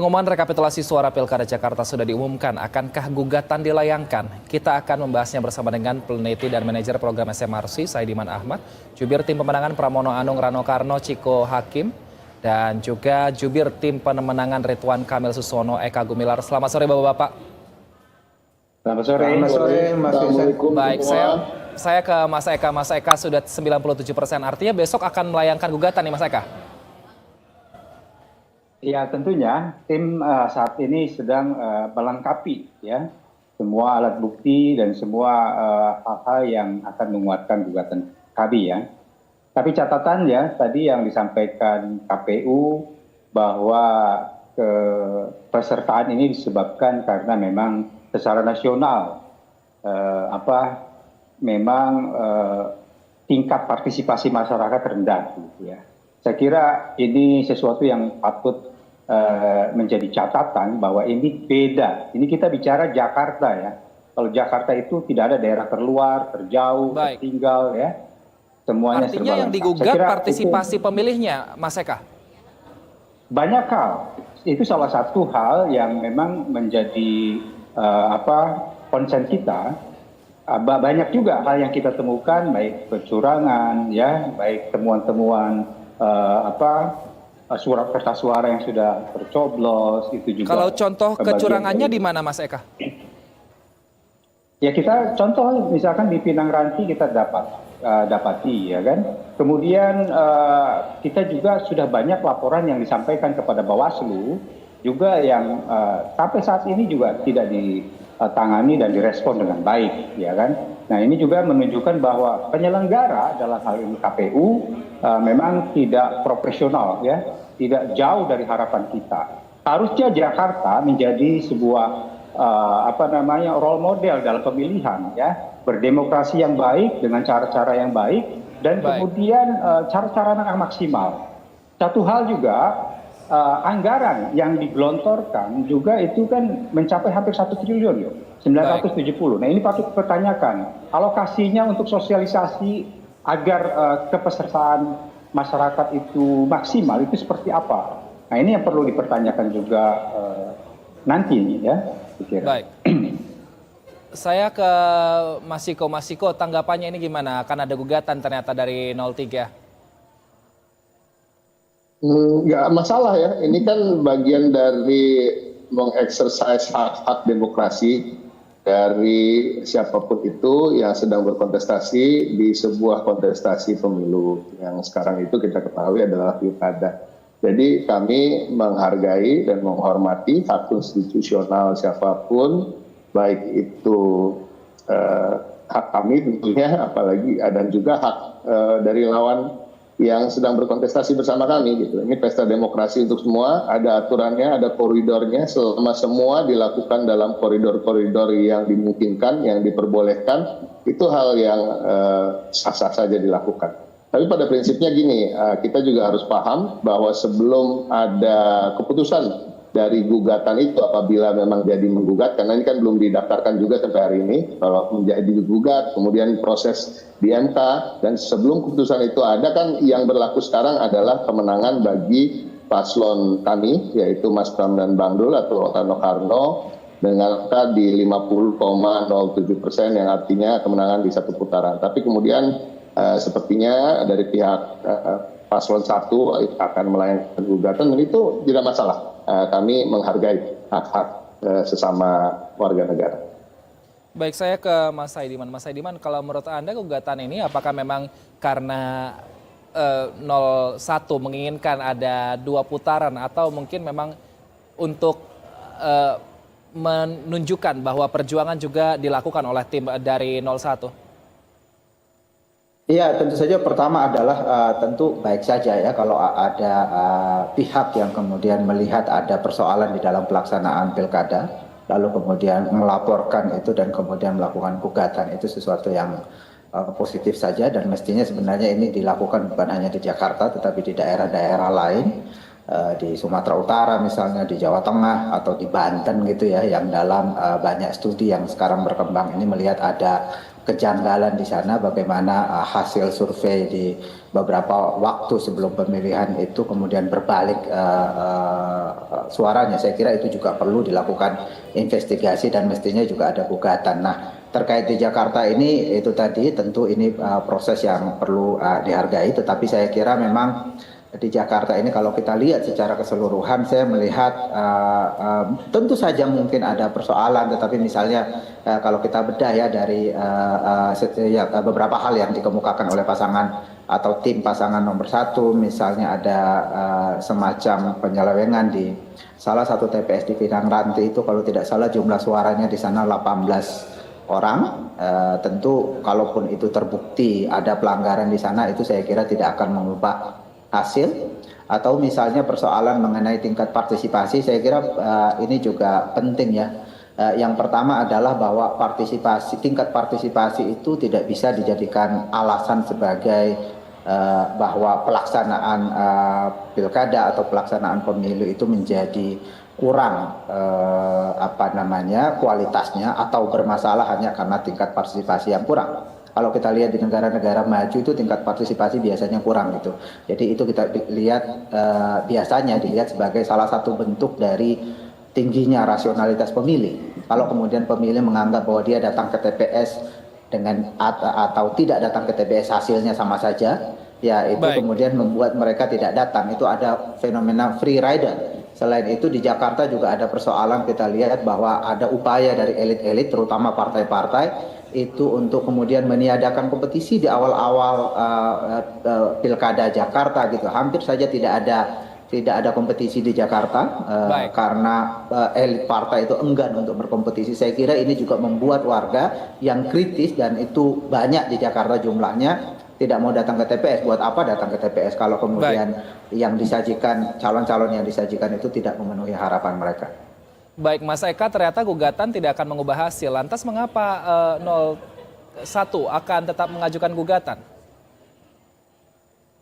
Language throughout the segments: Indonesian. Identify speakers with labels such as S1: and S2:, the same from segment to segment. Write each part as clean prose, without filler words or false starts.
S1: Pengumuman rekapitulasi suara Pilkada Jakarta sudah diumumkan. Akankah gugatan dilayangkan? Kita akan membahasnya bersama dengan peneliti dan manajer program SMRC, Saidiman Ahmad, jubir tim pemenangan Pramono Anung Rano Karno, Ciko Hakim, dan juga jubir tim pemenangan Ridwan Kamil Susono, Eka Gumilar. Selamat sore Bapak-Bapak.
S2: Selamat sore, Mas Assalamualaikum.
S1: Baik, saya ke Mas Eka. Mas Eka sudah 97%, artinya besok akan melayangkan gugatan nih Mas Eka?
S2: Ya tentunya tim saat ini sedang melengkapi ya semua alat bukti dan semua hal-hal yang akan menguatkan gugatan kami ya. Tapi catatan ya tadi yang disampaikan KPU bahwa kepesertaan ini disebabkan karena memang secara nasional memang tingkat partisipasi masyarakat rendah gitu ya. Saya kira ini sesuatu yang patut menjadi catatan bahwa ini beda. Ini kita bicara Jakarta ya. Kalau Jakarta itu tidak ada daerah terluar, terjauh, tertinggal ya. Semuanya
S1: artinya yang digugat partisipasi pemilihnya, Mas Eka?
S2: Banyak hal. Itu salah satu hal yang memang menjadi konsen kita. Banyak juga hal yang kita temukan, baik kecurangan ya, baik temuan-temuan surat kertas suara yang sudah tercoblos itu juga.
S1: Kalau contoh kecurangannya di mana Mas Eka?
S2: Ya kita contoh misalkan di Pinang Ranti kita dapati ya kan. Kemudian kita juga sudah banyak laporan yang disampaikan kepada Bawaslu juga yang sampai saat ini juga tidak ditangani dan direspon dengan baik ya kan. Nah ini juga menunjukkan bahwa penyelenggara dalam hal ini KPU memang tidak profesional ya, tidak jauh dari harapan kita. Harusnya Jakarta menjadi sebuah role model dalam pemilihan ya, berdemokrasi yang baik dengan cara-cara yang baik dan kemudian cara-cara yang maksimal. Satu hal juga anggaran yang digelontorkan juga itu kan mencapai hampir 1 triliun 970. Nah ini patut dipertanyakan alokasinya untuk sosialisasi agar kepesertaan masyarakat itu maksimal itu seperti apa. Nah ini yang perlu dipertanyakan juga nanti ya.
S1: Baik. Saya ke Mas Ciko. Mas Ciko, tanggapannya ini gimana? Akan ada gugatan ternyata dari 03.
S3: Nggak masalah ya, ini kan bagian dari mengeksersis hak demokrasi dari siapapun itu yang sedang berkontestasi di sebuah kontestasi pemilu yang sekarang itu kita ketahui adalah pilkada. Jadi kami menghargai dan menghormati hak konstitusional siapapun, baik itu hak kami tentunya, apalagi dan juga hak dari lawan yang sedang berkontestasi bersama kami gitu. Ini pesta demokrasi untuk semua, ada aturannya, ada koridornya, selama semua dilakukan dalam koridor-koridor yang dimungkinkan, yang diperbolehkan, itu hal yang sah-sah saja dilakukan. Tapi pada prinsipnya gini, kita juga harus paham bahwa sebelum ada keputusan dari gugatan itu apabila memang jadi menggugat, karena ini kan belum didaftarkan juga sampai hari ini, kalau menjadi digugat, kemudian proses di MK, dan sebelum keputusan itu ada kan yang berlaku sekarang adalah kemenangan bagi paslon kami, yaitu Mas Pram dan Bang Dul atau Rano Karno, dengan angka di 50,07%, yang artinya kemenangan di satu putaran. Tapi kemudian sepertinya dari pihak paslon 1 akan melayangkan gugatan, dan itu tidak masalah. Kami menghargai hak-hak sesama warga negara.
S1: Baik, saya ke Mas Saidiman. Mas Saidiman, kalau menurut Anda gugatan ini apakah memang karena 01 menginginkan ada 2 putaran atau mungkin memang untuk menunjukkan bahwa perjuangan juga dilakukan oleh tim dari 01?
S4: Iya, tentu saja pertama adalah tentu baik saja ya kalau ada pihak yang kemudian melihat ada persoalan di dalam pelaksanaan pilkada, lalu kemudian melaporkan itu dan kemudian melakukan gugatan, itu sesuatu yang positif saja dan mestinya sebenarnya ini dilakukan bukan hanya di Jakarta tetapi di daerah-daerah lain. di Sumatera Utara misalnya, di Jawa Tengah atau di Banten gitu ya, yang dalam banyak studi yang sekarang berkembang ini melihat ada kejanggalan di sana, bagaimana hasil survei di beberapa waktu sebelum pemilihan itu kemudian berbalik suaranya. Saya kira itu juga perlu dilakukan investigasi dan mestinya juga ada gugatan. Nah, terkait di Jakarta ini itu tadi tentu ini proses yang perlu dihargai, tetapi saya kira memang di Jakarta ini kalau kita lihat secara keseluruhan, saya melihat tentu saja mungkin ada persoalan, tetapi misalnya kalau kita bedah ya dari beberapa hal yang dikemukakan oleh pasangan atau tim pasangan nomor 1, misalnya ada semacam penyelewengan di salah satu TPS di Pinang Ranti itu, kalau tidak salah jumlah suaranya di sana 18 orang. Tentu kalaupun itu terbukti ada pelanggaran di sana, itu saya kira tidak akan mengubah hasil. Atau misalnya persoalan mengenai tingkat partisipasi, saya kira ini juga penting ya. Yang pertama adalah bahwa tingkat partisipasi itu tidak bisa dijadikan alasan sebagai bahwa pelaksanaan pilkada atau pelaksanaan pemilu itu menjadi kurang kualitasnya atau bermasalah hanya karena tingkat partisipasi yang kurang. Kalau kita lihat di negara-negara maju itu tingkat partisipasi biasanya kurang gitu. Jadi itu kita lihat biasanya dilihat sebagai salah satu bentuk dari tingginya rasionalitas pemilih. Kalau kemudian pemilih menganggap bahwa dia datang ke TPS dengan atau tidak datang ke TPS hasilnya sama saja, ya itu kemudian membuat mereka tidak datang. Itu ada fenomena free rider. Selain itu di Jakarta juga ada persoalan, kita lihat bahwa ada upaya dari elit-elit terutama partai-partai itu untuk kemudian meniadakan kompetisi di awal-awal pilkada Jakarta gitu. Hampir saja tidak ada kompetisi di Jakarta karena elit partai itu enggan untuk berkompetisi. Saya kira ini juga membuat warga yang kritis, dan itu banyak di Jakarta jumlahnya, tidak mau datang ke TPS. Buat apa datang ke TPS kalau kemudian yang disajikan, calon-calon yang disajikan itu tidak memenuhi harapan mereka.
S1: Baik, Mas Eka, ternyata gugatan tidak akan mengubah hasil. Lantas mengapa 01 akan tetap mengajukan gugatan?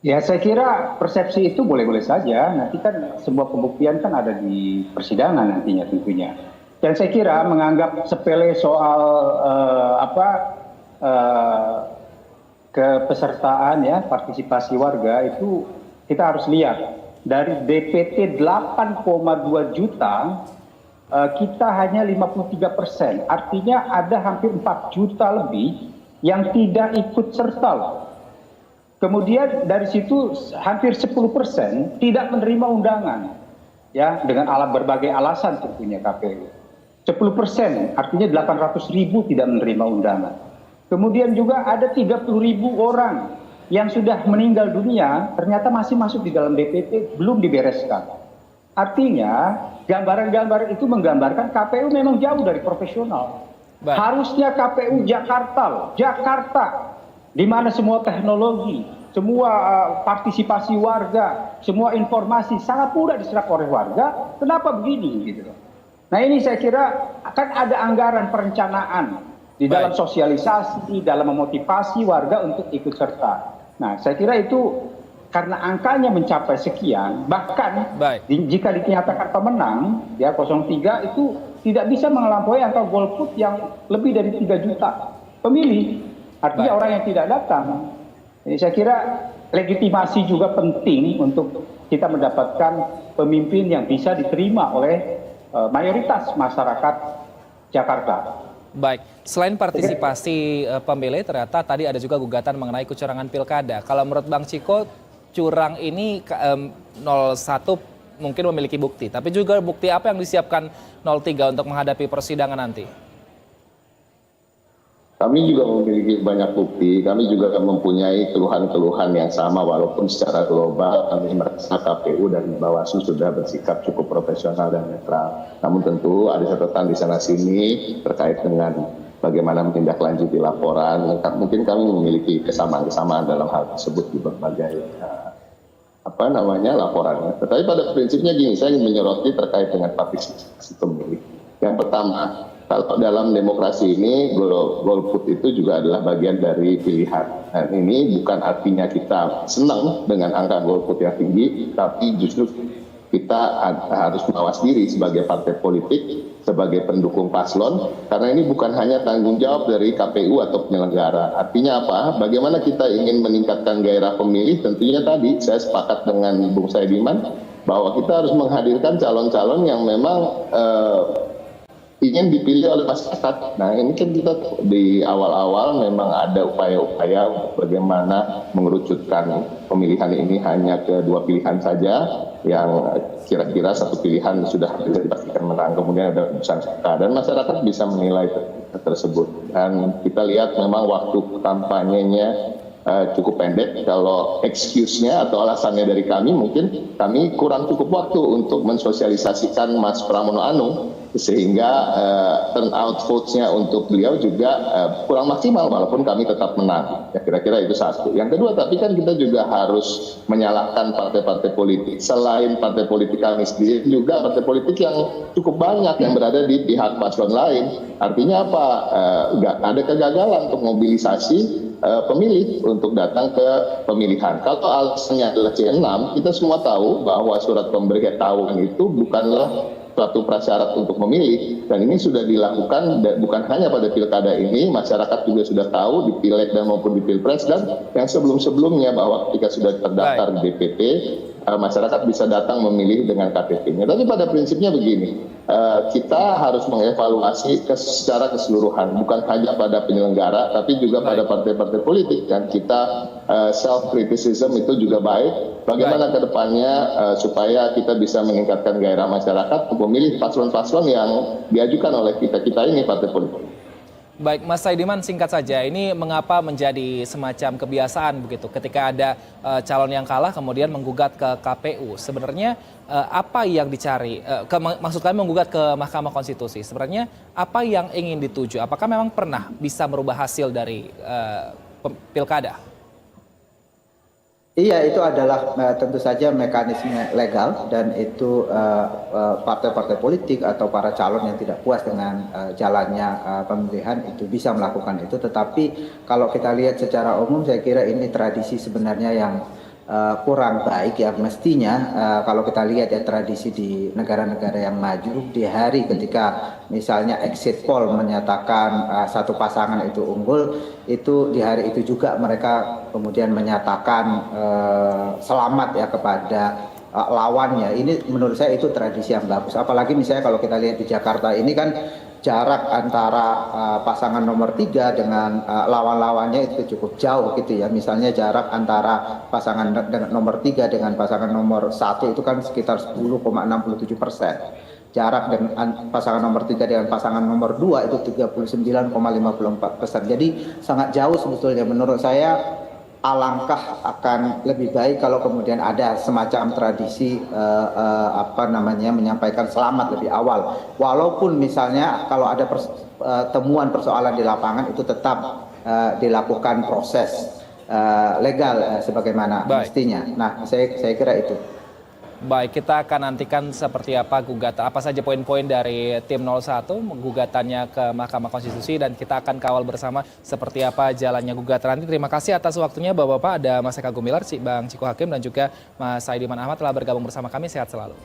S2: Ya, saya kira persepsi itu boleh-boleh saja. Nanti kan semua pembuktian kan ada di persidangan nantinya tentunya. Dan saya kira menganggap sepele soal kepesertaan ya, partisipasi warga itu kita harus lihat. Dari DPT 8,2 juta, kita hanya 53%. Artinya ada hampir 4 juta lebih yang tidak ikut serta. Kemudian dari situ hampir 10% tidak menerima undangan, ya, dengan berbagai alasan tentunya KPU. 10%, artinya 800.000 tidak menerima undangan. Kemudian juga ada 30.000 orang yang sudah meninggal dunia, ternyata masih masuk di dalam DPT, belum dibereskan. Artinya gambaran-gambaran itu menggambarkan KPU memang jauh dari profesional. Harusnya KPU Jakarta, di mana semua teknologi, semua partisipasi warga, semua informasi sangat mudah diserap oleh warga. Kenapa begini gitu? Nah, ini saya kira akan ada anggaran perencanaan di dalam sosialisasi, dalam memotivasi warga untuk ikut serta. Nah, saya kira itu karena angkanya mencapai sekian, bahkan jika dinyatakan pemenang, ya 03 itu tidak bisa melampaui angka golput yang lebih dari 3 juta pemilih. Artinya orang yang tidak datang. Jadi saya kira legitimasi juga penting untuk kita mendapatkan pemimpin yang bisa diterima oleh mayoritas masyarakat Jakarta.
S1: Baik, selain partisipasi pemilih, ternyata tadi ada juga gugatan mengenai kecurangan pilkada. Kalau menurut Bang Ciko, curang ini 01 mungkin memiliki bukti, tapi juga bukti apa yang disiapkan 03 untuk menghadapi persidangan nanti?
S3: Kami juga memiliki banyak bukti, kami juga mempunyai keluhan-keluhan yang sama, walaupun secara global kami merasa KPU dan Bawaslu sudah bersikap cukup profesional dan netral. Namun tentu ada catatan di sana-sini terkait dengan bagaimana menindaklanjuti laporan. Mungkin kami memiliki kesamaan-kesamaan dalam hal tersebut di berbagai laporannya. Tetapi pada prinsipnya gini, saya ingin menyoroti terkait dengan partisipasi pemilih. Yang pertama, kalau dalam demokrasi ini golput itu juga adalah bagian dari pilihan. Dan ini bukan artinya kita senang dengan angka golput yang tinggi, tapi justru kita harus mawas diri sebagai partai politik, sebagai pendukung paslon, karena ini bukan hanya tanggung jawab dari KPU atau penyelenggara. Artinya apa? Bagaimana kita ingin meningkatkan gairah pemilih? Tentunya tadi saya sepakat dengan Bung Saidiman bahwa kita harus menghadirkan calon-calon yang memang ingin dipilih oleh masyarakat. Nah, ini kan kita di awal-awal memang ada upaya-upaya untuk bagaimana mengerucutkan pemilihan ini hanya ke 2 pilihan saja, yang kira-kira 1 pilihan sudah bisa dipastikan menang, kemudian ada keputusan MK, dan masyarakat bisa menilai tersebut. Dan kita lihat memang waktu kampanyenya cukup pendek. Kalau excuse-nya atau alasannya dari kami, mungkin kami kurang cukup waktu untuk mensosialisasikan Mas Pramono Anung, sehingga turnout votes-nya untuk beliau juga kurang maksimal, walaupun kami tetap menang. Ya, kira-kira itu satu. Yang kedua, tapi kan kita juga harus menyalahkan partai-partai politik. Selain partai politik kami sendiri, juga partai politik yang cukup banyak yang berada di pihak paslon lain. Artinya apa? Ada kegagalan untuk mobilisasi pemilih untuk datang ke pemilihan. Kalau alasannya adalah C6, kita semua tahu bahwa surat pemberitahuan itu bukanlah suatu prasyarat untuk memilih, dan ini sudah dilakukan bukan hanya pada pilkada ini, masyarakat juga sudah tahu di pileg dan maupun di pilpres, dan yang sebelum-sebelumnya bahwa ketika sudah terdaftar di DPT, masyarakat bisa datang memilih dengan KTP-nya. Tapi pada prinsipnya begini, kita harus mengevaluasi secara keseluruhan, bukan hanya pada penyelenggara, tapi juga pada partai-partai politik, dan kita self-criticism itu juga baik. Bagaimana ke depannya supaya kita bisa meningkatkan gairah masyarakat untuk memilih paslon-paslon yang diajukan oleh kita ini partai politik.
S1: Baik, Mas Saidiman, singkat saja, ini mengapa menjadi semacam kebiasaan begitu ketika ada calon yang kalah kemudian menggugat ke KPU? Sebenarnya apa yang dicari? Maksud kami menggugat ke Mahkamah Konstitusi. Sebenarnya apa yang ingin dituju? Apakah memang pernah bisa merubah hasil dari pilkada?
S4: Iya, itu adalah tentu saja mekanisme legal, dan itu partai-partai politik atau para calon yang tidak puas dengan jalannya pemilihan itu bisa melakukan itu. Tetapi kalau kita lihat secara umum, saya kira ini tradisi sebenarnya yang kurang baik ya. Mestinya kalau kita lihat ya tradisi di negara-negara yang maju, di hari ketika misalnya exit poll menyatakan satu pasangan itu unggul, itu di hari itu juga mereka kemudian menyatakan selamat ya kepada lawannya. Ini menurut saya itu tradisi yang bagus. Apalagi misalnya kalau kita lihat di Jakarta ini kan jarak antara pasangan nomor 3 dengan lawan-lawannya itu cukup jauh gitu ya. Misalnya jarak antara pasangan nomor 3 dengan pasangan nomor 1 itu kan sekitar 10,67%. Jarak dengan pasangan nomor 3 dengan pasangan nomor 2 itu 39,54%. Jadi sangat jauh sebetulnya. Menurut saya alangkah akan lebih baik kalau kemudian ada semacam tradisi menyampaikan selamat lebih awal, walaupun misalnya kalau ada temuan persoalan di lapangan itu tetap dilakukan proses legal sebagaimana mestinya. Nah, saya kira itu.
S1: Baik, kita akan nantikan seperti apa gugatan, apa saja poin-poin dari tim 01 gugatannya ke Mahkamah Konstitusi, dan kita akan kawal bersama seperti apa jalannya gugatan nanti. Terima kasih atas waktunya Bapak-Bapak, ada Mas Eka Gumilar, Bang Ciko Hakim, dan juga Mas Saidiman Ahmad telah bergabung bersama kami. Sehat selalu.